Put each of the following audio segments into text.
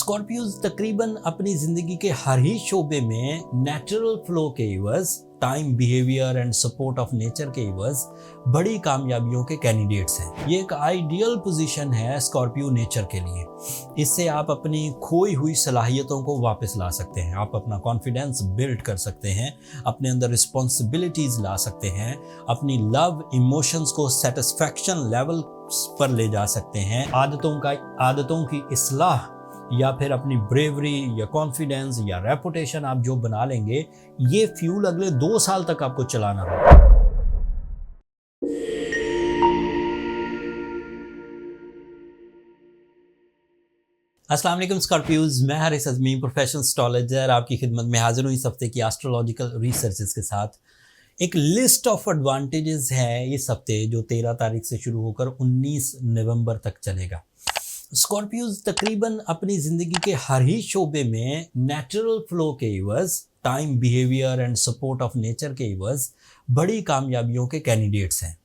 Scorpios तकरीबन अपनी जिंदगी के हर ही शोबे में नेचुरल फ्लो के एवज, time, behaviour and support of nature के एवज बड़ी कामयाबियों के कैंडिडेट्स हैं। ये एक आइडियल पोजीशन है स्कॉर्पियो नेचर के लिए। इससे आप अपनी खोई हुई सलाहियतों को वापस ला सकते हैं, आप अपना कॉन्फिडेंस बिल्ड कर सकते हैं, अपने अंदर रिस्पॉन्सिबिलिटीज ला सकते हैं, अपनी लव इमोशंस को सेटिस्फैक्शन लेवल पर ले जा सकते हैं, आदतों की इस्लाह या फिर अपनी ब्रेवरी या कॉन्फिडेंस या रेपुटेशन आप जो बना लेंगे, ये फ्यूल अगले 2 साल तक आपको चलाना होगा। अस्सलाम वालेकुम स्कॉर्पियोज, मैं हारिस अज़मी, प्रोफेशनल एस्ट्रोलॉजर, आपकी खिदमत में हाजिर हूँ इस हफ्ते की एस्ट्रोलॉजिकल रिसर्चेस के साथ। एक लिस्ट ऑफ एडवांटेजेस है इस हफ्ते जो 13 तारीख से शुरू होकर 19 नवंबर तक चलेगा। स्कॉर्पियोज तकरीबन अपनी ज़िंदगी के हर ही शोबे में नेचुरल फ्लो के एवज, time, behaviour and support of nature के एवज बड़ी कामयाबियों के कैंडिडेट्स हैं।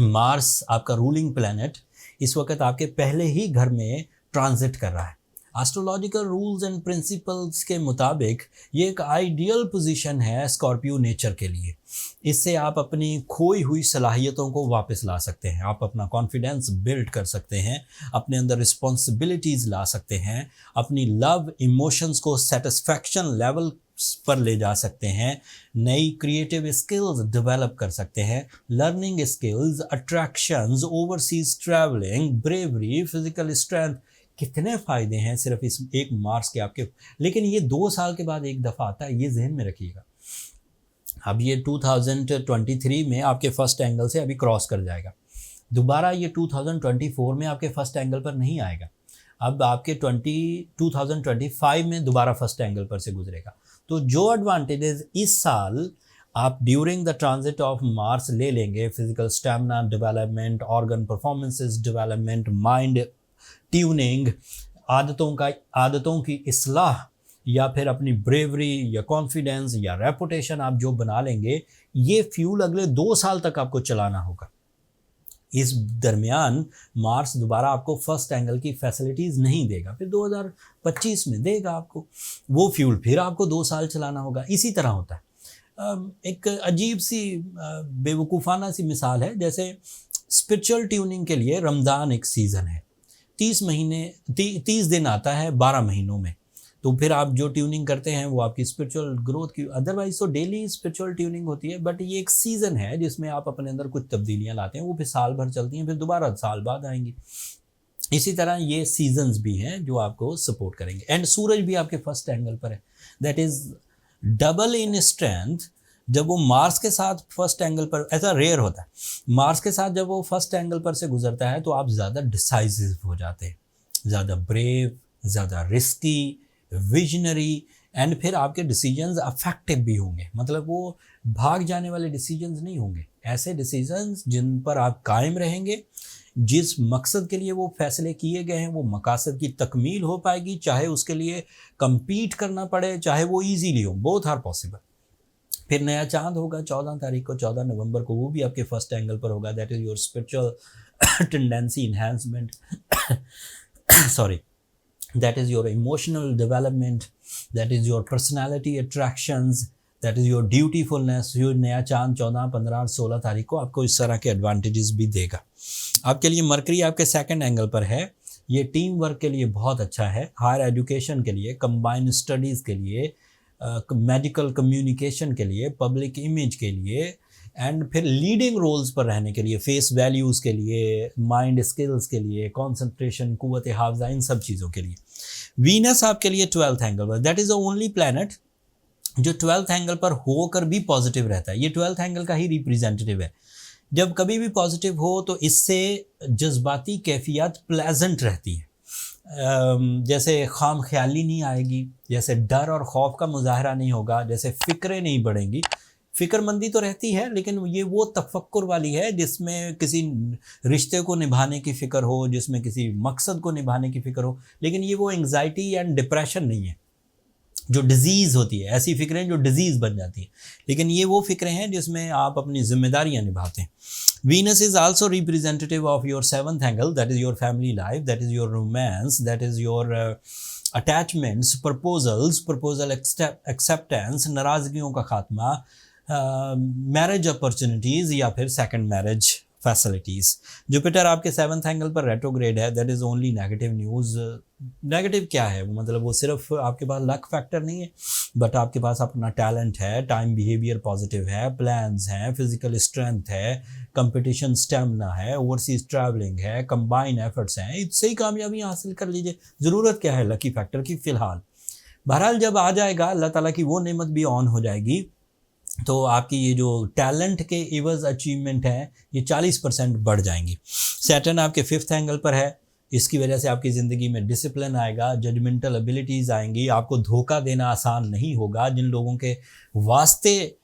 मार्स आपका रूलिंग प्लैनेट इस वक्त आपके पहले ही घर में ट्रांजिट कर रहा है। एस्ट्रोलॉजिकल रूल्स एंड प्रिंसिपल्स के मुताबिक ये एक आइडियल पोजीशन है स्कॉर्पियो नेचर के लिए। इससे आप अपनी खोई हुई सलाहियतों को वापस ला सकते हैं, आप अपना कॉन्फिडेंस बिल्ड कर सकते हैं, अपने अंदर रिस्पॉन्सिबिलिटीज़ ला सकते हैं, अपनी लव इमोशंस को सेटिस्फैक्शन लेवल पर ले जा सकते हैं, नई क्रिएटिव स्किल्स डेवलप कर सकते हैं, learning skills, attractions, overseas travelling, bravery, physical strength. कितने फ़ायदे हैं सिर्फ इस एक मार्स के आपके। लेकिन ये 2 साल के बाद एक दफ़ा आता है, ये जहन में रखिएगा। अब ये 2023 में आपके फर्स्ट एंगल से अभी क्रॉस कर जाएगा, दोबारा ये 2024 में आपके फर्स्ट एंगल पर नहीं आएगा, अब आपके 2025 में दोबारा फर्स्ट एंगल पर से गुजरेगा। तो जो एडवांटेजेस इस साल आप during the transit of Mars ले लेंगे, physical stamina development, organ performances development, mind tuning, आदतों की इस्लाह या फिर अपनी ब्रेवरी या कॉन्फिडेंस या रेपुटेशन आप जो बना लेंगे, ये फ्यूल अगले 2 साल तक आपको चलाना होगा। इस दरमियान मार्स दोबारा आपको फर्स्ट एंगल की फैसिलिटीज़ नहीं देगा, फिर 2025 में देगा आपको वो फ्यूल, फिर आपको 2 साल चलाना होगा। इसी तरह होता है। एक अजीब सी बेवकूफ़ाना सी मिसाल है, जैसे स्पिरिचुअल ट्यूनिंग के लिए रमज़ान एक सीज़न है, 30 दिन आता है 12 महीनों में। तो फिर आप जो ट्यूनिंग करते हैं वो आपकी स्पिरिचुअल ग्रोथ की, अदरवाइज तो डेली स्पिरिचुअल ट्यूनिंग होती है, बट ये एक सीज़न है जिसमें आप अपने अंदर कुछ तब्दीलियां लाते हैं, वो फिर साल भर चलती हैं, फिर दोबारा साल बाद आएंगी। इसी तरह ये सीजन्स भी हैं जो आपको सपोर्ट करेंगे। एंड सूरज भी आपके फर्स्ट एंगल पर है, that is double in strength. जब वो मार्स के साथ फर्स्ट एंगल पर, ऐसा रेयर होता है, मार्स के साथ जब वो फर्स्ट एंगल पर से गुजरता है तो आप ज़्यादा डिसाइसिव हो जाते हैं, ज़्यादा ब्रेव, ज़्यादा रिस्की, विजनरी, एंड फिर आपके डिसीजंस अफेक्टिव भी होंगे। मतलब वो भाग जाने वाले डिसीजंस नहीं होंगे, ऐसे डिसीजंस जिन पर आप कायम रहेंगे, जिस मकसद के लिए वो फैसले किए गए हैं वो मकसद की तकमील हो पाएगी, चाहे उसके लिए कम्पीट करना पड़े, चाहे वो ईजीली हो, बोथ आर पॉसिबल। फिर नया चांद होगा 14 तारीख को, 14 नवंबर को, वो भी आपके फर्स्ट एंगल पर होगा। That is your spiritual tendency enhancement, sorry, that is your emotional development, that is your personality attractions, that is your dutifulness। ये नया चांद 14, 15 और 16 तारीख को आपको इस तरह के एडवांटेजेस भी देगा। आपके लिए मरकरी आपके सेकंड एंगल पर है, ये टीम वर्क के लिए बहुत अच्छा है, हायर एजुकेशन के लिए, कंबाइंड स्टडीज़ के लिए, मेडिकल कम्युनिकेशन के लिए, पब्लिक इमेज के लिए, एंड फिर लीडिंग रोल्स पर रहने के लिए, फेस वैल्यूज़ के लिए, माइंड स्किल्स के लिए, कंसंट्रेशन, कुव्वत हाफ़ज़ा, इन सब चीज़ों के लिए। वीनस आपके लिए 12th एंगल पर, that is the only planet जो 12th एंगल पर होकर भी पॉजिटिव रहता है। ये 12th एंगल का ही रिप्रेजेंटेटिव है। जब कभी भी पॉजिटिव हो तो इससे जज्बाती कैफियत प्लेजेंट रहती है, जैसे खाम ख्याली नहीं आएगी, जैसे डर और खौफ का मुजाहरा नहीं होगा, जैसे फ़िक्रें नहीं बढ़ेंगी। फ़िक्रमंदी तो रहती है, लेकिन ये वो तफक्कुर वाली है जिसमें किसी रिश्ते को निभाने की फ़िक्र हो, जिसमें किसी मकसद को निभाने की फ़िक्र हो। लेकिन ये वो एंग्जाइटी एंड डिप्रेशन नहीं है जो डिज़ीज़ होती है, ऐसी फ़िक्रें जो डिज़ीज़ बन जाती हैं। लेकिन ये वो फ़िक्रें हैं जिसमें आप अपनी ज़िम्मेदारियाँ निभाते हैं। Venus is also representative of your 7th angle, that is your family life, that is your romance, that is your attachments, proposal acceptance, नाराज़गियों का खात्मा, मैरिज अपॉर्चुनिटीज़ या फिर सेकंड मैरिज फैसिलिटीज़। जुपिटर आपके 7th एंगल पर retrograde है, that is only negative news. Negative क्या है, मतलब वो सिर्फ आपके पास लक फैक्टर नहीं है, बट आपके पास अपना टैलेंट है, टाइम बिहेवियर पॉजिटिव है, प्लान्स हैं, फिजिकल स्ट्रेंथ है, कंपटीशन स्टेमिना है, ओवरसीज ट्रैवलिंग है, कंबाइन एफर्ट्स हैं, इससे ही कामयाबी हासिल कर लीजिए। ज़रूरत क्या है लकी फैक्टर की फ़िलहाल। बहरहाल जब आ जाएगा अल्लाह ताला की वो नेमत भी ऑन हो जाएगी, तो आपकी ये जो टैलेंट के इवज़ अचीवमेंट है ये 40% बढ़ जाएंगी। सैटर्न आपके 5th एंगल पर है, इसकी वजह से आपकी ज़िंदगी में डिसिप्लिन आएगा, जजमेंटल एबिलिटीज़ आएंगी, आपको धोखा देना आसान नहीं होगा। जिन लोगों के वास्ते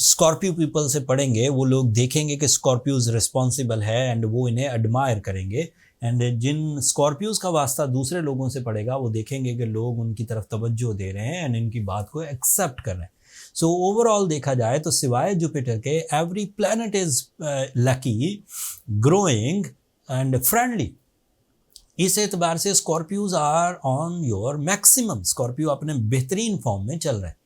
स्कॉर्पियो पीपल से पढ़ेंगे वो लोग देखेंगे कि स्कॉर्पियोज रिस्पॉन्सिबल है एंड वो इन्हें एडमायर करेंगे, एंड जिन स्कॉर्पियोज का वास्ता दूसरे लोगों से पड़ेगा वो देखेंगे कि लोग उनकी तरफ तवज्जो दे रहे हैं एंड इनकी बात को एक्सेप्ट कर रहे हैं। सो ओवरऑल देखा जाए तो सिवाय जुपिटर के every planet is lucky, growing and friendly. इस एतबार से Scorpios are on your maximum, Scorpio अपने बेहतरीन फॉर्म में चल रहे हैं।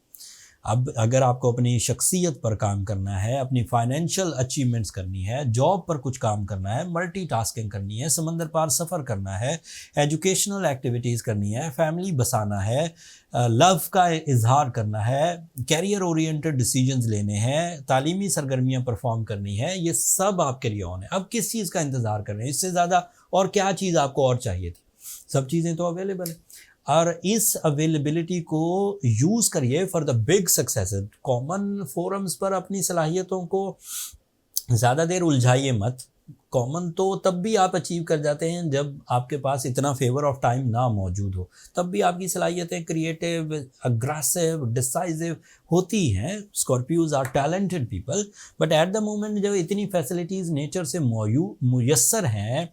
अब अगर आपको अपनी शख्सियत पर काम करना है, अपनी फाइनेंशियल अचीवमेंट्स करनी है, जॉब पर कुछ काम करना है, मल्टीटास्किंग करनी है, समंदर पार सफ़र करना है, एजुकेशनल एक्टिविटीज़ करनी है, फैमिली बसाना है, लव का इजहार करना है, कैरियर ओरिएंटेड डिसीजंस लेने हैं, तालीमी सरगर्मियाँ परफॉर्म करनी है, ये सब आपके लिए ऑन है। अब किस चीज़ का इंतज़ार कर रहे हैं, इससे ज़्यादा और क्या चीज़ आपको और चाहिए थी? सब चीज़ें तो अवेलेबल है, और इस अवेलेबिलिटी को यूज़ करिए for the big successes. Common forums पर अपनी सलाहियतों को ज़्यादा देर उलझाइए मत। कॉमन तो तब भी आप अचीव कर जाते हैं जब आपके पास इतना फेवर ऑफ टाइम ना मौजूद हो, तब भी आपकी सलाहियतें क्रिएटिव, अग्रेसिव, डिसाइसिव होती हैं। Scorpios are talented people, but at the moment जब इतनी फैसिलिटीज़ नेचर से मुयस्सर हैं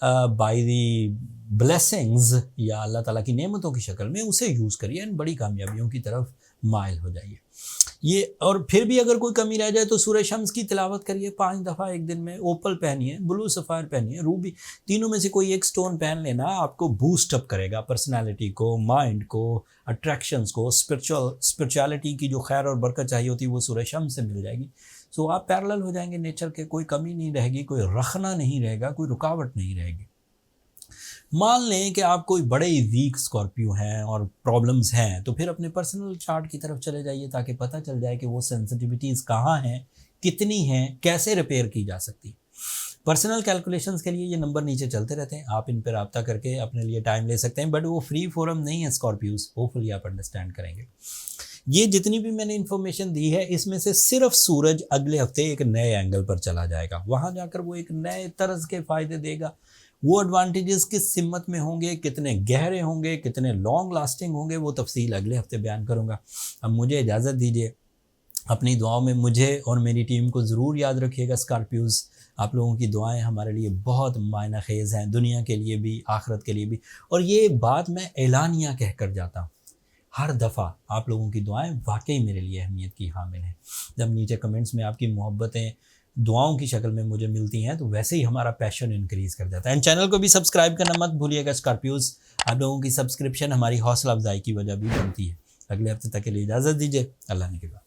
बाय दी ब्लेसिंग्स या अल्लाह ताला की नेमतों की शक्ल में, उसे यूज़ करिए एंड बड़ी कामयाबियों की तरफ माइल हो जाइए। ये और फिर भी अगर कोई कमी रह जाए तो सूरह शम्स की तिलावत करिए 5 दफ़ा एक दिन में। ओपल पहनिए, ब्लू सफ़ायर पहनिए, रूबी, तीनों में से कोई एक स्टोन पहन लेना, आपको बूस्ट अप करेगा पर्सनालिटी को, माइंड को, अट्रैक्शंस को, स्पिरिचुअलिटी की जो खैर और बरकत चाहिए होती है वो सूरह शम्स से मिल जाएगी। सो आप पैरेलल हो जाएंगे नेचर के, कोई कमी नहीं रहेगी, कोई रखना नहीं रहेगा, कोई रुकावट नहीं रहेगी। मान लें कि आप कोई बड़े ही वीक स्कॉर्पियो हैं और प्रॉब्लम्स हैं, तो फिर अपने पर्सनल चार्ट की तरफ चले जाइए ताकि पता चल जाए कि वो सेंसिटिविटीज़ कहाँ हैं, कितनी हैं, कैसे रिपेयर की जा सकती। पर्सनल कैलकुलेशंस के लिए ये नंबर नीचे चलते रहते हैं, आप इन पर रब्ता करके अपने लिए टाइम ले सकते हैं, बट वो फ्री फोरम नहीं है स्कॉर्पियोज, होपफुली आप अंडरस्टैंड करेंगे। ये जितनी भी मैंने इन्फॉर्मेशन दी है इसमें से सिर्फ सूरज अगले हफ्ते एक नए एंगल पर चला जाएगा, वहाँ जाकर वो एक नए तर्ज के फ़ायदे देगा। वो एडवांटेजेस किस सिमत में होंगे, कितने गहरे होंगे, कितने लॉन्ग लास्टिंग होंगे, वो तफसील अगले हफ्ते बयान करूँगा। अब मुझे इजाज़त दीजिए, अपनी दुआओं में मुझे और मेरी टीम को ज़रूर याद रखिएगा स्कॉर्पियोज़। आप लोगों की दुआएं हमारे लिए बहुत मायना खेज़ हैं, दुनिया के लिए भी, आखिरत के लिए भी। और ये बात मैं एलानिया कह कर जाता हूँ हर दफ़ा, आप लोगों की दुआएं वाकई मेरे लिए अहमियत की हामिल हैं। जब नीचे कमेंट्स में आपकी मोहब्बतें दुआओं की शक्ल में मुझे मिलती हैं तो वैसे ही हमारा पैशन इंक्रीज़ कर जाता है। एंड चैनल को भी सब्सक्राइब करना मत भूलिएगा स्कॉर्पियोज़। आप लोगों की सब्सक्रिप्शन हमारी हौसला अफजाई की वजह भी बनती है। अगले हफ्ते तक के लिए इजाज़त दीजिए, अल्लाह ने के बाद।